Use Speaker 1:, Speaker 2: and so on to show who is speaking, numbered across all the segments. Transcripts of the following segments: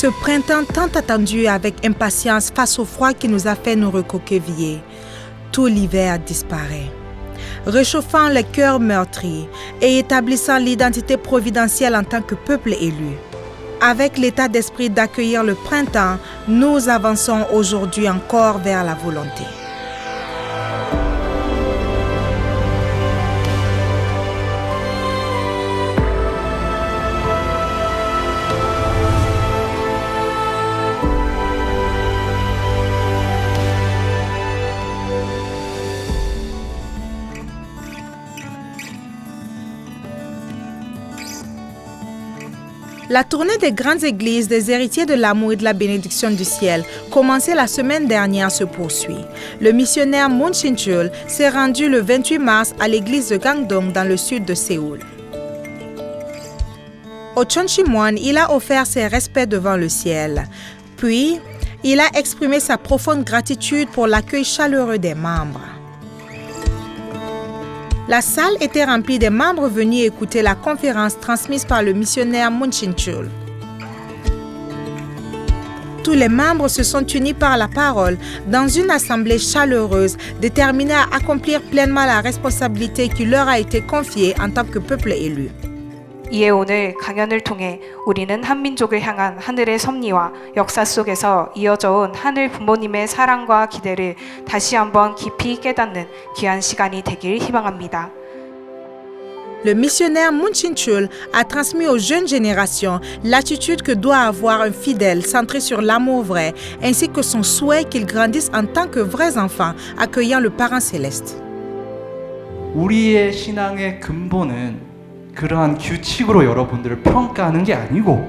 Speaker 1: Ce printemps tant attendu avec impatience face au froid qui nous a fait nous recoqueviller, tout l'hiver disparaît. Réchauffant les cœurs meurtris et établissant l'identité providentielle en tant que peuple élu. Avec l'état d'esprit d'accueillir le printemps, nous avançons aujourd'hui encore vers la volonté. La tournée des grandes églises des héritiers de l'amour et de la bénédiction du ciel, commencée la semaine dernière, se poursuit. Le missionnaire Moon Shin-chul s'est rendu le 28 mars à l'église de Gangdong dans le sud de Séoul. Au Chonchimwon, il a offert ses respects devant le ciel. Puis, il a exprimé sa profonde gratitude pour l'accueil chaleureux des membres. La salle était remplie des membres venus écouter la conférence transmise par le missionnaire Moon Shin-chul. Tous les membres se sont unis par la parole dans une assemblée chaleureuse, déterminée à accomplir pleinement la responsabilité qui leur a été confiée en tant que peuple élu.
Speaker 2: 이에 오늘 강연을 통해 우리는 한민족을 향한 하늘의 섭리와 역사 속에서 이어져 온 하늘 부모님의 사랑과 기대를 다시 한번 깊이 깨닫는 귀한 시간이 되길 희망합니다.
Speaker 1: Le missionnaire Moon Shin-chul a transmis aux jeunes générations l'attitude que doit avoir un fidèle centré sur l'amour vrai, ainsi que son souhait qu'ils grandissent en tant que vrais enfants, accueillant le Parent céleste.
Speaker 3: 우리의 신앙의 근본은 그러한 규칙으로 여러분들을 평가하는 게 아니고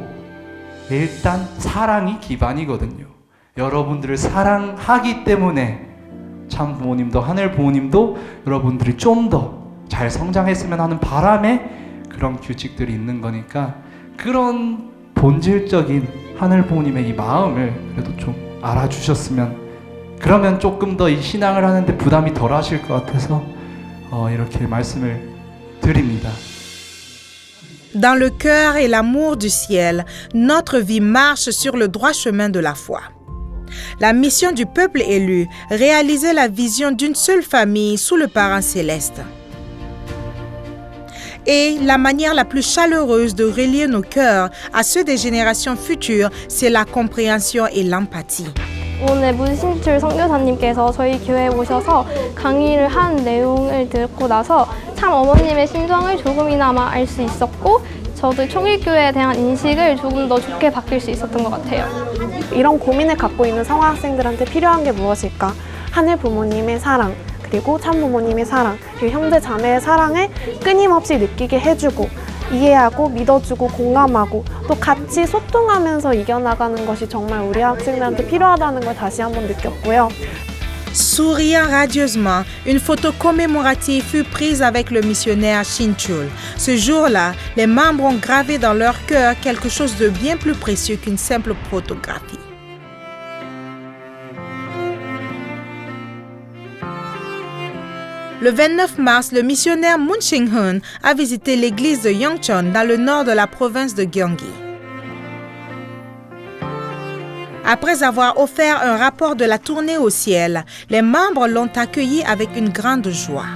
Speaker 3: 일단 사랑이 기반이거든요. 여러분들을 사랑하기 때문에 참 부모님도 하늘 부모님도 여러분들이 좀 더 잘 성장했으면 하는 바람에 그런 규칙들이 있는 거니까 그런 본질적인 하늘 부모님의 이 마음을 그래도 좀 알아주셨으면 그러면 조금 더 이 신앙을 하는데 부담이 덜 하실 것 같아서 이렇게 말씀을 드립니다.
Speaker 1: Dans le cœur et l'amour du ciel, notre vie marche sur le droit chemin de la foi. La mission du peuple élu, réaliser la vision d'une seule famille sous le Parent céleste. Et la manière la plus chaleureuse de relier nos cœurs à ceux des générations futures, c'est la compréhension et l'empathie.
Speaker 4: 오늘 문신출 선교사님께서 저희 교회에 오셔서 강의를 한 내용을 듣고 나서 참 어머님의 심정을 조금이나마 알 수 있었고 저도 총일교회에 대한 인식을 조금 더 좋게 바뀔 수 있었던 것 같아요.
Speaker 5: 이런 고민을 갖고 있는 성화학생들한테 필요한 게 무엇일까? 하늘 부모님의 사랑, 그리고 참 부모님의 사랑, 그리고 형제 자매의 사랑을 끊임없이 느끼게 해주고 이해하고 믿어주고 공감하고 또 같이 소통하면서 이겨나가는 것이 정말 우리 학생들한테 필요하다는 걸 다시 한번 느꼈고요.
Speaker 1: Souriant radieusement, une photo commémorative fut prise avec le missionnaire Shin-chul. Ce jour-là, les membres ont gravé dans leur cœur quelque chose de bien plus précieux qu'une simple photographie. Le 29 mars, le missionnaire Moon Shin-hun a visité l'église de Yeongcheon dans le nord de la province de Gyeonggi. Après avoir offert un rapport de la tournée au ciel, les membres l'ont accueilli avec une grande joie.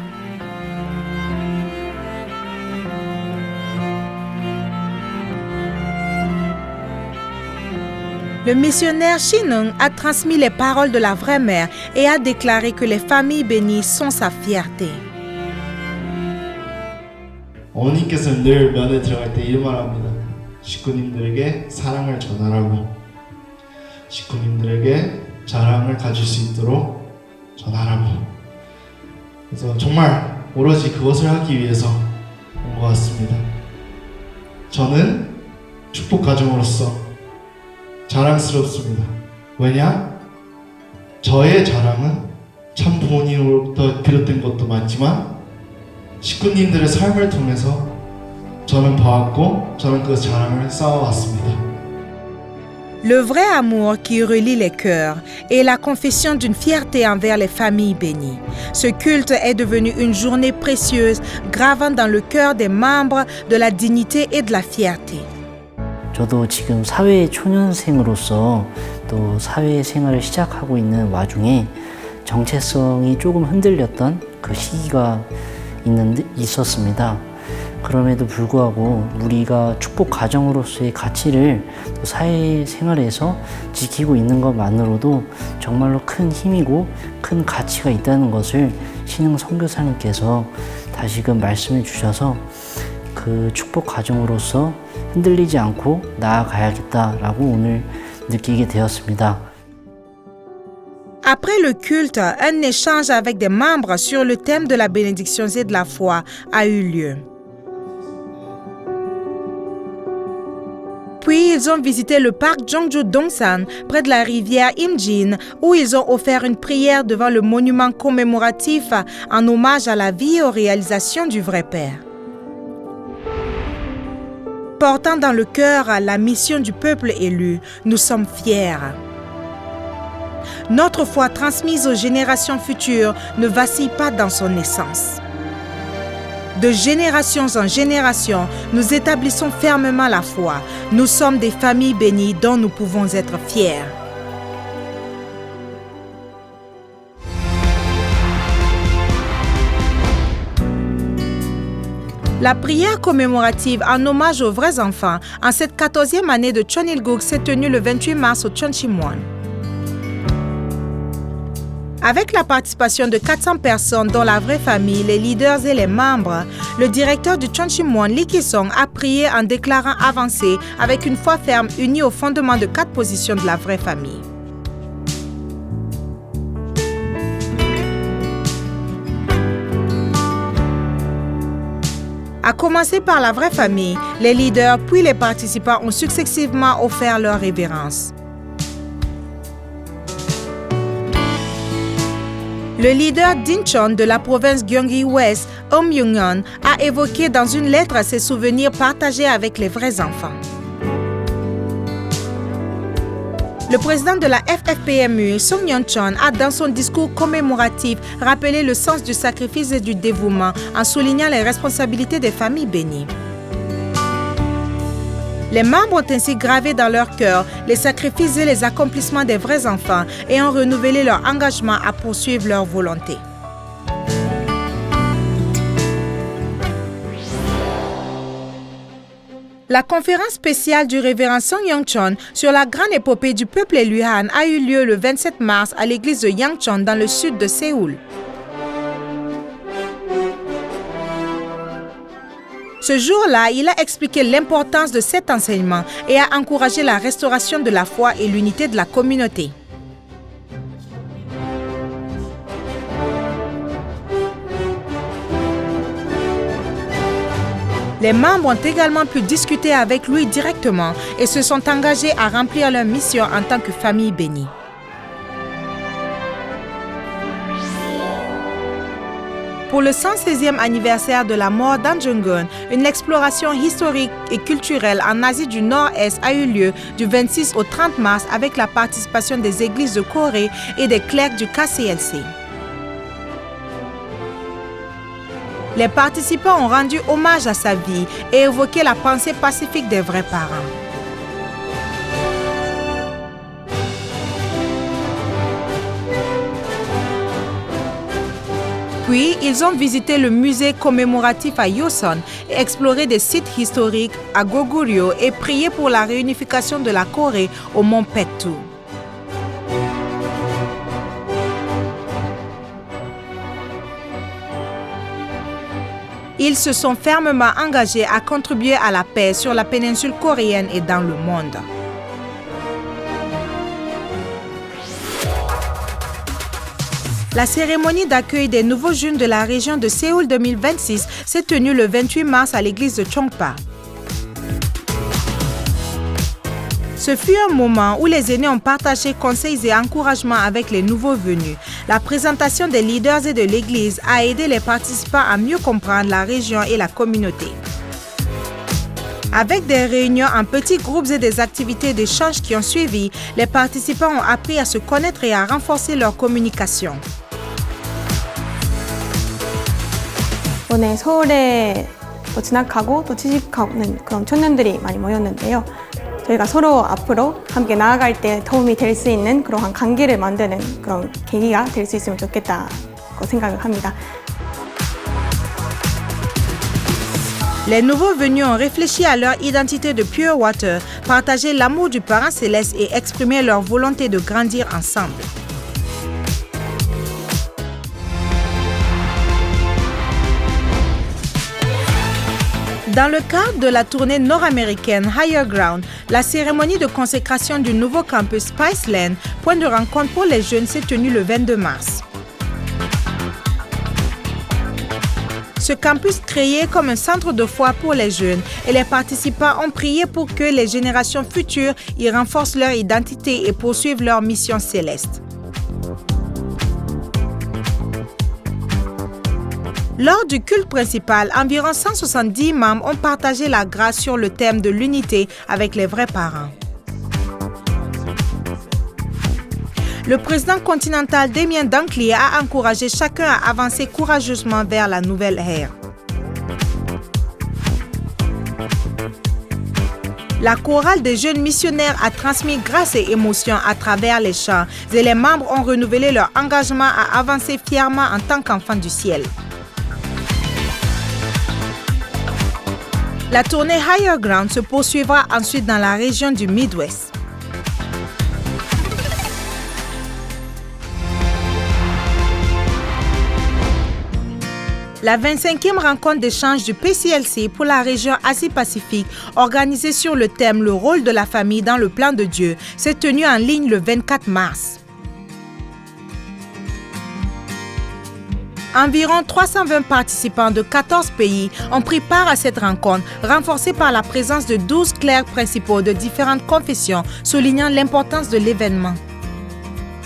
Speaker 1: Le missionnaire Shin-hun a transmis les paroles de la vraie mère et a déclaré que les familles bénies sont sa fierté.
Speaker 6: 어머니께서는 늘 면회 들어갈 때 이런 말 합니다. 식구님들에게 사랑을 전하라고. 식구님들에게 자랑을 가질 수 있도록 전하라고. 그래서 정말 오로지 그것을 하기 위해서 온 것 같습니다. 저는 축복 가정으로서 자랑스럽습니다. 왜냐? 저의 자랑은 참 부모님으로부터 비롯된 것도 맞지만 식구님들의 삶을 통해서 저는 봐왔고 저는 그 자랑을 쌓아왔습니다.
Speaker 1: Le vrai amour qui relie les cœurs est la confession d'une fierté envers les familles bénies. Ce culte est devenu une journée précieuse, gravant dans le cœur des membres de la dignité et de la fierté.
Speaker 7: 저도 지금 사회 초년생으로서 또 사회 생활을 시작하고 있는 와중에 정체성이 조금 흔들렸던 그 시기가 있었습니다. 그럼에도 불구하고 우리가 축복 가정으로서의 가치를 또 사회 생활에서 지키고 있는 것만으로도 정말로 큰 힘이고 큰 가치가 있다는 것을 신흥 선교사님께서 다시금 말씀해 주셔서 그 축복 가정으로서 흔들리지 않고 나아가야겠다라고 오늘 느끼게 되었습니다.
Speaker 1: Après le culte, un échange avec des membres sur le thème de la bénédiction et de la foi a eu lieu. Puis, ils ont visité le parc Jeongju Dongsan, près de la rivière Imjin, où ils ont offert une prière devant le monument commémoratif en hommage à la vie et aux réalisations du vrai Père. Portant dans le cœur la mission du peuple élu, nous sommes fiers. Notre foi transmise aux générations futures ne vacille pas dans son essence. De génération en génération, nous établissons fermement la foi. Nous sommes des familles bénies dont nous pouvons être fiers. La prière commémorative en hommage aux vrais enfants en cette 14e année de Cheonilguk s'est tenue le 28 mars au Cheonsimwon. Avec la participation de 400 personnes dont la vraie famille, les leaders et les membres, le directeur du Cheonsimwon, Lee Ki-sung, a prié en déclarant avancer avec une foi ferme unie au fondement de 4 positions de la vraie famille. À commencer par la vraie famille, les leaders puis les participants ont successivement offert leur révérence. Le leader d'Incheon de la province Gyeonggi West, Om Young-eun, a évoqué dans une lettre ses souvenirs partagés avec les vrais enfants. Le président de la FFPMU, Song Yeon-chon, a dans son discours commémoratif rappelé le sens du sacrifice et du dévouement en soulignant les responsabilités des familles bénies. Les membres ont ainsi gravé dans leur cœur les sacrifices et les accomplissements des vrais enfants et ont renouvelé leur engagement à poursuivre leur volonté. La conférence spéciale du révérend Song Yeon-chon sur la grande épopée du peuple élu Han a eu lieu le 27 mars à l'église de Yangchon dans le sud de Séoul. Ce jour-là, il a expliqué l'importance de cet enseignement et a encouragé la restauration de la foi et l'unité de la communauté. Les membres ont également pu discuter avec lui directement et se sont engagés à remplir leur mission en tant que famille bénie. Pour le 116e anniversaire de la mort d'An Jung-geun, une exploration historique et culturelle en Asie du Nord-Est a eu lieu du 26 au 30 mars avec la participation des églises de Corée et des clercs du KCLC. Les participants ont rendu hommage à sa vie et évoqué la pensée pacifique des vrais parents. Puis, ils ont visité le musée commémoratif à Yoson et exploré des sites historiques à Goguryeo et prié pour la réunification de la Corée au mont Paektu. Ils se sont fermement engagés à contribuer à la paix sur la péninsule coréenne et dans le monde. La cérémonie d'accueil des nouveaux jeunes de la région de Séoul 2026 s'est tenue le 28 mars à l'église de Chongpa. Ce fut un moment où les aînés ont partagé conseils et encouragements avec les nouveaux venus. La présentation des leaders et de l'église a aidé les participants à mieux comprendre la région et la communauté. Avec des réunions en petits groupes et des activités d'échange qui ont suivi, les participants ont appris à se connaître et à renforcer leur communication.
Speaker 8: 이번에 서울에 진학하고 또 취직하는 그런 청년들이 많이 모였는데요. 저희가 서로 앞으로 함께 나아갈 때 도움이 될 수 있는 그러한 관계를 만드는 그런 계기가 될 수 있으면 좋겠다고 생각을 합니다.
Speaker 1: Les nouveaux venus ont réfléchi à leur identité de Pure Water, partagé l'amour du Parent Céleste et exprimé leur volonté de grandir ensemble. Dans le cadre de la tournée nord-américaine Higher Ground, la cérémonie de consécration du nouveau campus Spiceland, point de rencontre pour les jeunes, s'est tenue le 22 mars. Ce campus créé comme un centre de foi pour les jeunes et les participants ont prié pour que les générations futures y renforcent leur identité et poursuivent leur mission céleste. Lors du culte principal, environ 170 membres ont partagé la grâce sur le thème de l'unité avec les vrais parents. Le président continental Damien Dunkley a encouragé chacun à avancer courageusement vers la nouvelle ère. La chorale des jeunes missionnaires a transmis grâce et émotion à travers les chants et les membres ont renouvelé leur engagement à avancer fièrement en tant qu'enfants du ciel. La tournée Higher Ground se poursuivra ensuite dans la région du Midwest. La 25e rencontre d'échange du PCLC pour la région Asie-Pacifique, organisée sur le thème « Le rôle de la famille dans le plan de Dieu », s'est tenue en ligne le 24 mars. Environ 320 participants de 14 pays ont pris part à cette rencontre, renforcée par la présence de 12 clercs principaux de différentes confessions, soulignant l'importance de l'événement.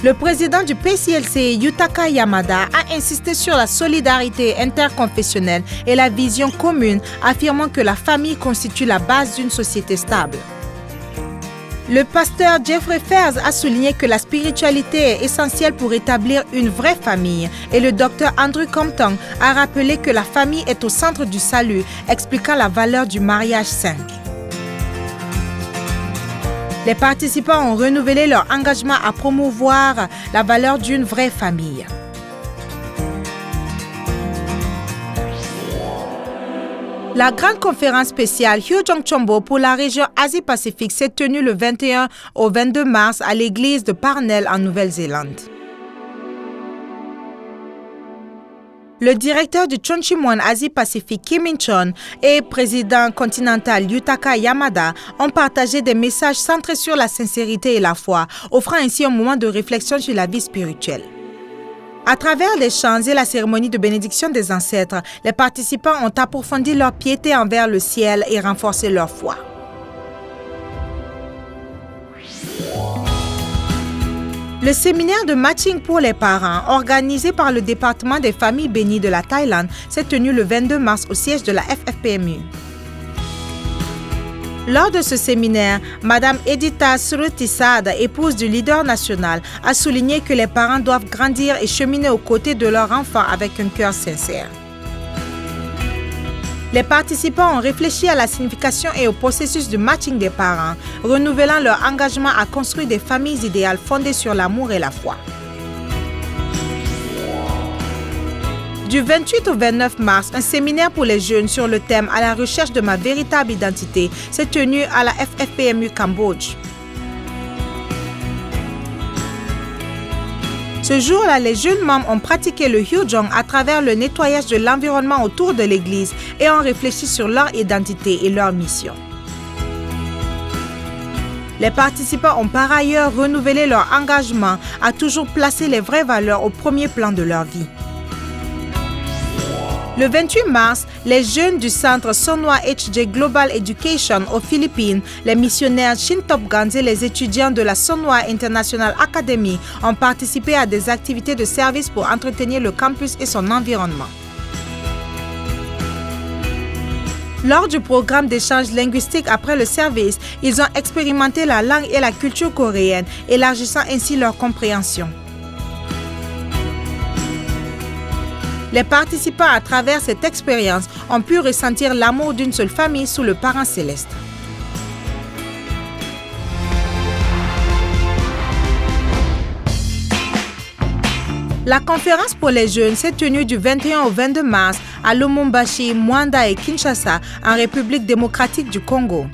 Speaker 1: Le président du PCLC, Yutaka Yamada, a insisté sur la solidarité interconfessionnelle et la vision commune, affirmant que la famille constitue la base d'une société stable. Le pasteur Jeffrey Fers a souligné que la spiritualité est essentielle pour établir une vraie famille et le docteur Andrew Compton a rappelé que la famille est au centre du salut, expliquant la valeur du mariage saint. Les participants ont renouvelé leur engagement à promouvoir la valeur d'une vraie famille. La grande conférence spéciale Hugh Jong Chombo pour la région Asie-Pacifique s'est tenue le 21 au 22 mars à l'église de Parnell en Nouvelle-Zélande. Le directeur du Chonchimwon Asie-Pacifique, Kim In-chon, et président continental Yutaka Yamada ont partagé des messages centrés sur la sincérité et la foi, offrant ainsi un moment de réflexion sur la vie spirituelle. À travers les chants et la cérémonie de bénédiction des ancêtres, les participants ont approfondi leur piété envers le ciel et renforcé leur foi. Le séminaire de matching pour les parents, organisé par le département des familles bénies de la Thaïlande, s'est tenu le 22 mars au siège de la FFPMU. Lors de ce séminaire, Mme Edita Surutisad, épouse du leader national, a souligné que les parents doivent grandir et cheminer aux côtés de leurs enfants avec un cœur sincère. Les participants ont réfléchi à la signification et au processus de matching des parents, renouvelant leur engagement à construire des familles idéales fondées sur l'amour et la foi. Du 28 au 29 mars, un séminaire pour les jeunes sur le thème « À la recherche de ma véritable identité » s'est tenu à la FFPMU Cambodge. Ce jour-là, les jeunes membres ont pratiqué le Hyojong à travers le nettoyage de l'environnement autour de l'église et ont réfléchi sur leur identité et leur mission. Les participants ont par ailleurs renouvelé leur engagement à toujours placer les vraies valeurs au premier plan de leur vie. Le 28 mars, les jeunes du centre Sonwa HJ Global Education aux Philippines, les missionnaires Shin Top Guns et les étudiants de la Sonwa International Academy ont participé à des activités de service pour entretenir le campus et son environnement. Lors du programme d'échange linguistique après le service, ils ont expérimenté la langue et la culture coréenne, élargissant ainsi leur compréhension. Les participants à travers cette expérience ont pu ressentir l'amour d'une seule famille sous le parent céleste. La conférence pour les jeunes s'est tenue du 21 au 22 mars à Lubumbashi, Mwanda et Kinshasa, en République démocratique du Congo.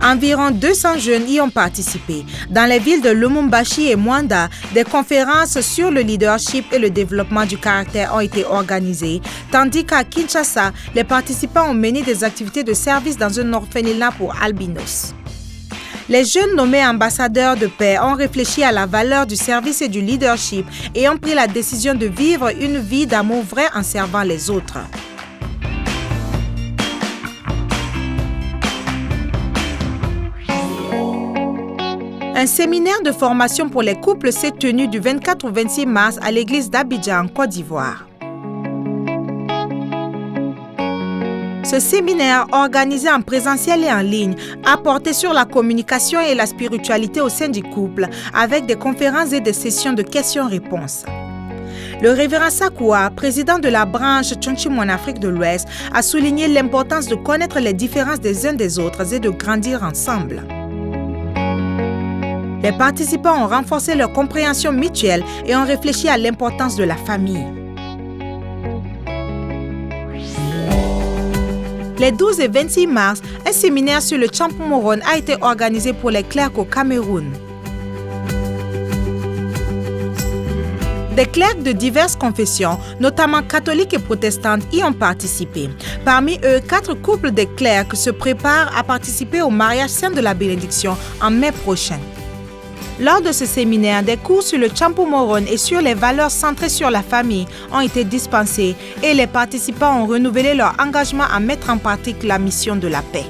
Speaker 1: Environ 200 jeunes y ont participé. Dans les villes de Lubumbashi et Mwanda, des conférences sur le leadership et le développement du caractère ont été organisées, tandis qu'à Kinshasa, les participants ont mené des activités de service dans un orphelinat pour albinos. Les jeunes nommés ambassadeurs de paix ont réfléchi à la valeur du service et du leadership et ont pris la décision de vivre une vie d'amour vrai en servant les autres. Un séminaire de formation pour les couples s'est tenu du 24 au 26 mars à l'église d'Abidjan, en Côte d'Ivoire. Ce séminaire, organisé en présentiel et en ligne, a porté sur la communication et la spiritualité au sein du couple, avec des conférences et des sessions de questions-réponses. Le révérend Sakoua, président de la branche Tchonchim en Afrique de l'Ouest, a souligné l'importance de connaître les différences des uns des autres et de grandir ensemble. Les participants ont renforcé leur compréhension mutuelle et ont réfléchi à l'importance de la famille. Les 12 et 26 mars, un séminaire sur le Champumoron a été organisé pour les clercs au Cameroun. Des clercs de diverses confessions, notamment catholiques et protestantes, y ont participé. Parmi eux, 4 couples de clercs se préparent à participer au mariage saint de la bénédiction en mai prochain. Lors de ce séminaire, des cours sur le Champumoron et sur les valeurs centrées sur la famille ont été dispensés et les participants ont renouvelé leur engagement à mettre en pratique la mission de la paix.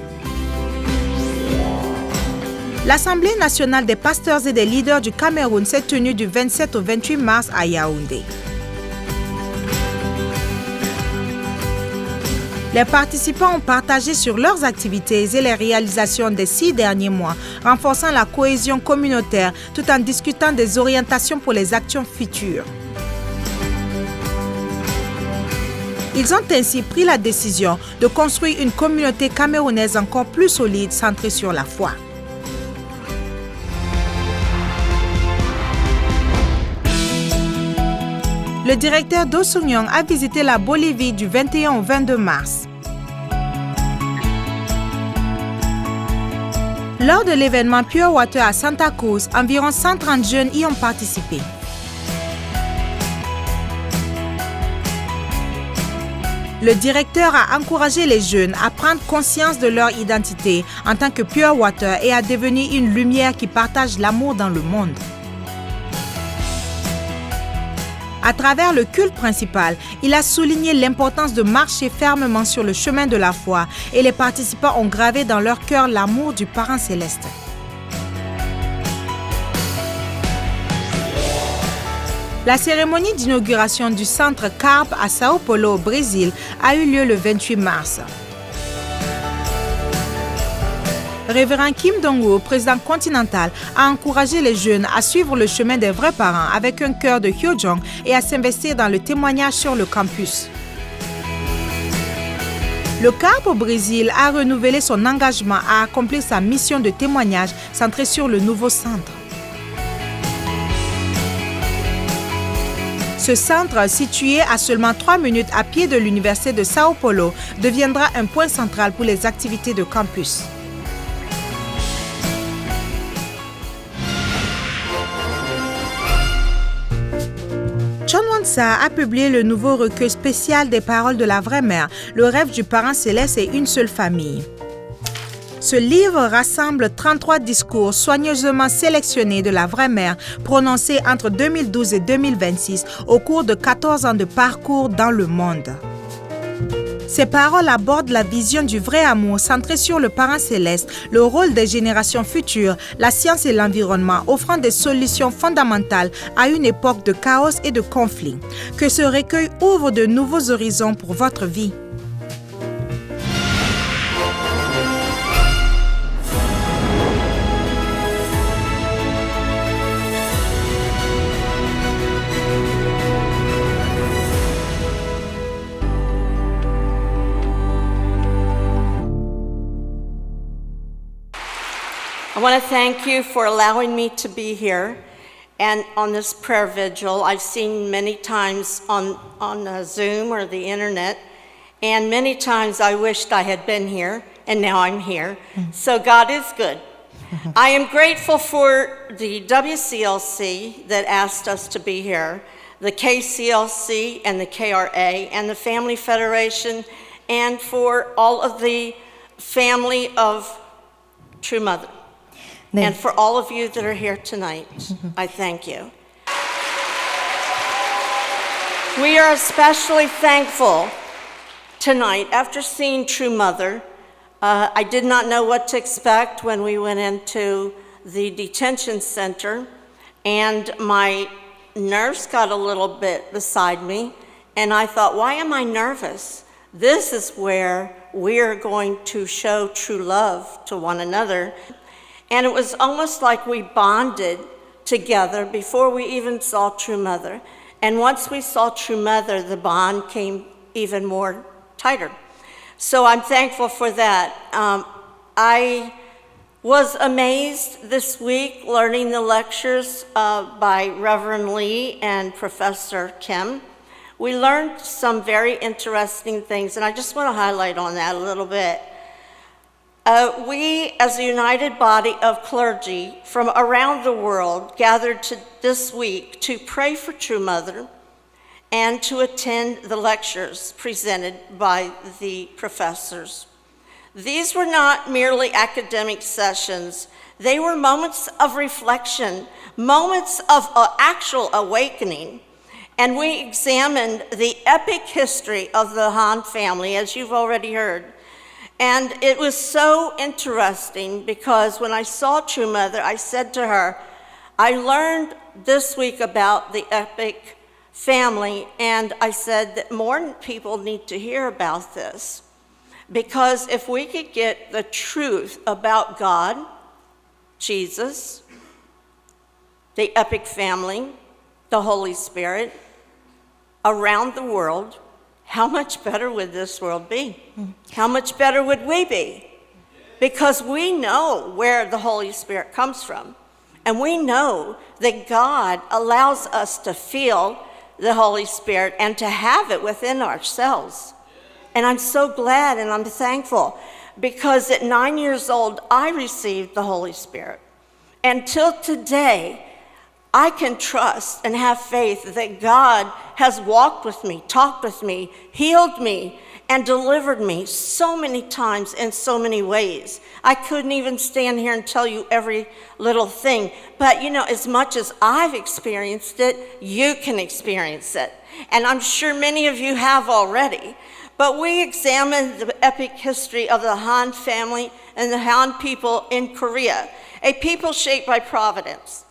Speaker 1: L'Assemblée nationale des pasteurs et des leaders du Cameroun s'est tenue du 27 au 28 mars à Yaoundé. Les participants ont partagé sur leurs activités et les réalisations des 6 derniers mois, renforçant la cohésion communautaire tout en discutant des orientations pour les actions futures. Ils ont ainsi pris la décision de construire une communauté camerounaise encore plus solide, centrée sur la foi. Le directeur Do Sung-yong a visité la Bolivie du 21 au 22 mars. Lors de l'événement Pure Water à Santa Cruz, environ 130 jeunes y ont participé. Le directeur a encouragé les jeunes à prendre conscience de leur identité en tant que Pure Water et à devenir une lumière qui partage l'amour dans le monde. À travers le culte principal, il a souligné l'importance de marcher fermement sur le chemin de la foi et les participants ont gravé dans leur cœur l'amour du Parent céleste. La cérémonie d'inauguration du centre CARP à Sao Paulo, au Brésil, a eu lieu le 28 mars. Révérend Kim Dong-woo, président continental, a encouragé les jeunes à suivre le chemin des vrais parents avec un cœur de Hyojong et à s'investir dans le témoignage sur le campus. Le CARP au Brésil a renouvelé son engagement à accomplir sa mission de témoignage centrée sur le nouveau centre. Ce centre, situé à seulement 3 minutes à pied de l'Université de Sao Paulo, deviendra un point central pour les activités de campus. Chon Won-sa a publié le nouveau recueil spécial des paroles de la vraie mère, le rêve du parent céleste et une seule famille. Ce livre rassemble 33 discours soigneusement sélectionnés de la vraie mère prononcés entre 2012 et 2026 au cours de 14 ans de parcours dans le monde. Ces paroles abordent la vision du vrai amour centré sur le parent céleste, le rôle des générations futures, la science et l'environnement, offrant des solutions fondamentales à une époque de chaos et de conflits. Que ce recueil ouvre de nouveaux horizons pour votre vie.
Speaker 9: I want to thank you for allowing me to be here and on this prayer vigil. I've seen many times on Zoom or the internet, and many times I wished I had been here, and now I'm here. So God is good. I am grateful for the WCLC that asked us to be here, the KCLC and the KRA and the Family Federation, and for all of the family of True Mother.
Speaker 1: 네.
Speaker 9: And for all of you that are here tonight, I thank you. We are especially thankful tonight after seeing True Mother. I did not know what to expect when we went into the detention center, and my nerves got a little bit beside me, and I thought, why am I nervous? This is where we're going to show true love to one another. And it was almost like we bonded together before we even saw True Mother. And once we saw True Mother, the bond came even more tighter. So I'm thankful for that. I was amazed this week learning the lectures by Reverend Lee and Professor Kim. We learned some very interesting things, and I just want to highlight on that a little bit. We, as a united body of clergy from around the world, gathered this week to pray for True Mother and to attend the lectures presented by the professors. These were not merely academic sessions. They were moments of reflection, moments of actual awakening. And we examined the epic history of the Han family, as you've already heard. And it was so interesting because when I saw True Mother, I said to her, I learned this week about the epic family, and I said that more people need to hear about this. Because if we could get the truth about God, Jesus, the epic family, the Holy Spirit, around the world, how much better would this world be? How much better would we be? Because we know where the Holy Spirit comes from. And we know that God allows us to feel the Holy Spirit and to have it within ourselves. And I'm so glad and I'm thankful because at 9 years old, I received the Holy Spirit. Until today, I can trust and have faith that God has walked with me, talked with me, healed me, and delivered me so many times in so many ways. I couldn't even stand here and tell you every little thing. But you know, as much as I've experienced it, you can experience it. And I'm sure many of you have already. But we examined the epic history of the Han family and the Han people in Korea, a people shaped by providence.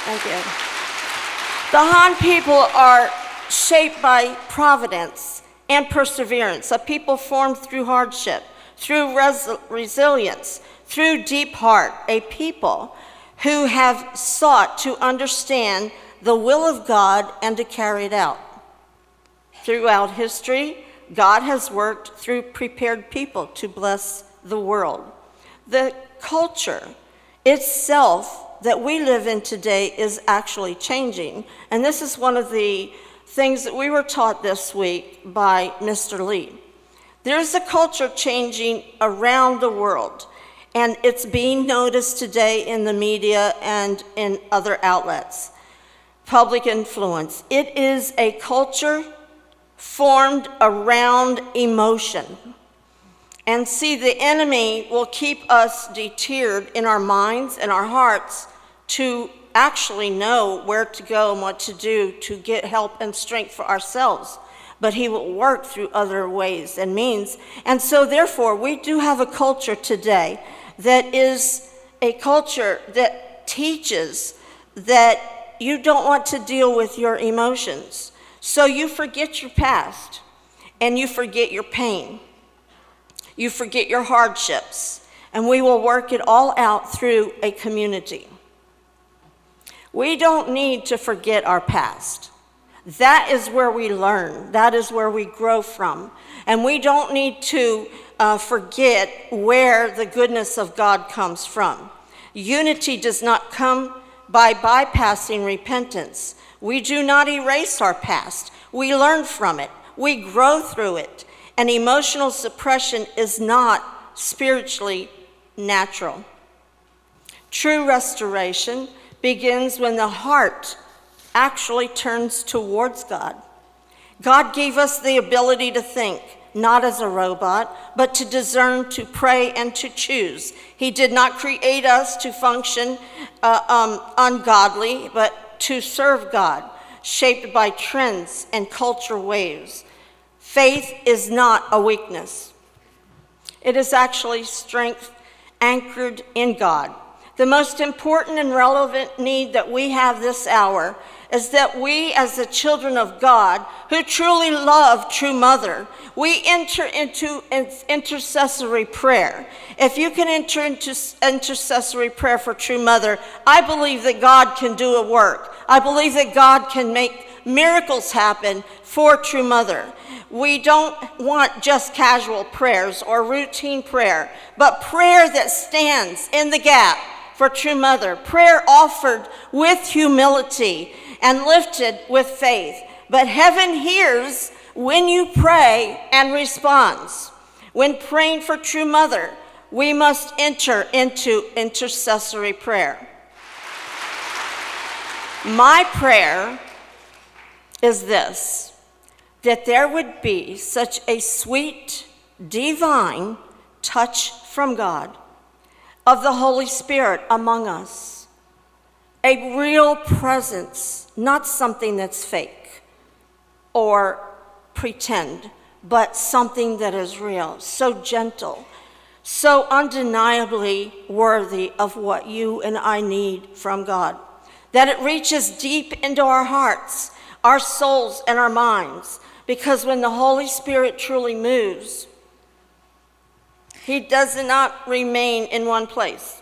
Speaker 9: Thank you. The Han people are shaped by providence and perseverance, a people formed through hardship, through resilience, through deep heart, a people who have sought to understand the will of God and to carry it out. Throughout history, God has worked through prepared people to bless the world. The culture itself that we live in today is actually changing. And this is one of the things that we were taught this week by Mr. Lee. There's a culture changing around the world, and it's being noticed today in the media and in other outlets. Public influence. It is a culture formed around emotion. And see, the enemy will keep us deterred in our minds and our hearts to actually know where to go and what to do to get help and strength for ourselves. But he will work through other ways and means. And so therefore, we do have a culture today that is a culture that teaches that you don't want to deal with your emotions. So you forget your past and you forget your pain. You forget your hardships, and we will work it all out through a community. We don't need to forget our past. That is where we learn. That is where we grow from. And we don't need to forget where the goodness of God comes from. Unity does not come by bypassing repentance. We do not erase our past. We learn from it. We grow through it. And emotional suppression is not spiritually natural. True restoration begins when the heart actually turns towards God. God gave us the ability to think, not as a robot, but to discern, to pray, and to choose. He did not create us to function ungodly, but to serve God, shaped by trends and culture waves. Faith is not a weakness. It is actually strength anchored in God. The most important and relevant need that we have this hour is that we, as the children of God, who truly love True Mother, we enter into intercessory prayer. If you can enter into intercessory prayer for True Mother, I believe that God can do a work. I believe that God can make miracles happen for True Mother. We don't want just casual prayers or routine prayer, but prayer that stands in the gap for True Mother, prayer offered with humility and lifted with faith. But heaven hears when you pray and responds. When praying for True Mother, we must enter into intercessory prayer. My prayer is this, that there would be such a sweet, divine touch from God of the Holy Spirit among us. A real presence, not something that's fake or pretend, but something that is real, so gentle, so undeniably worthy of what you and I need from God, that it reaches deep into our hearts, our souls, and our minds, because when the Holy Spirit truly moves, He does not remain in one place.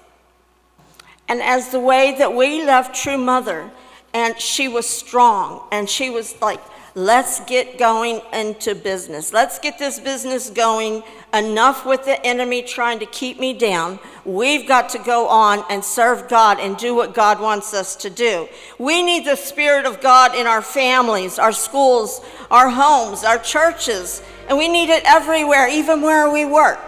Speaker 9: And as the way that we left True Mother, and she was strong, and she was like, let's get going into business. Let's get this business going. Enough with the enemy trying to keep me down. We've got to go on and serve God and do what God wants us to do. We need the Spirit of God in our families, our schools, our homes, our churches, and we need it everywhere, even where we work.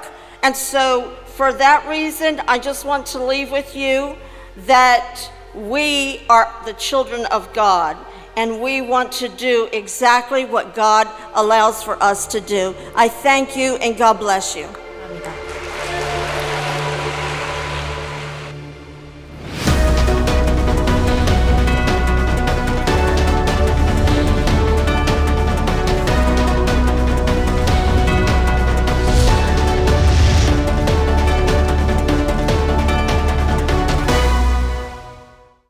Speaker 9: And so for that reason, I just want to leave with you that we are the children of God, and we want to do exactly what God allows for us to do. I thank you, and God bless you.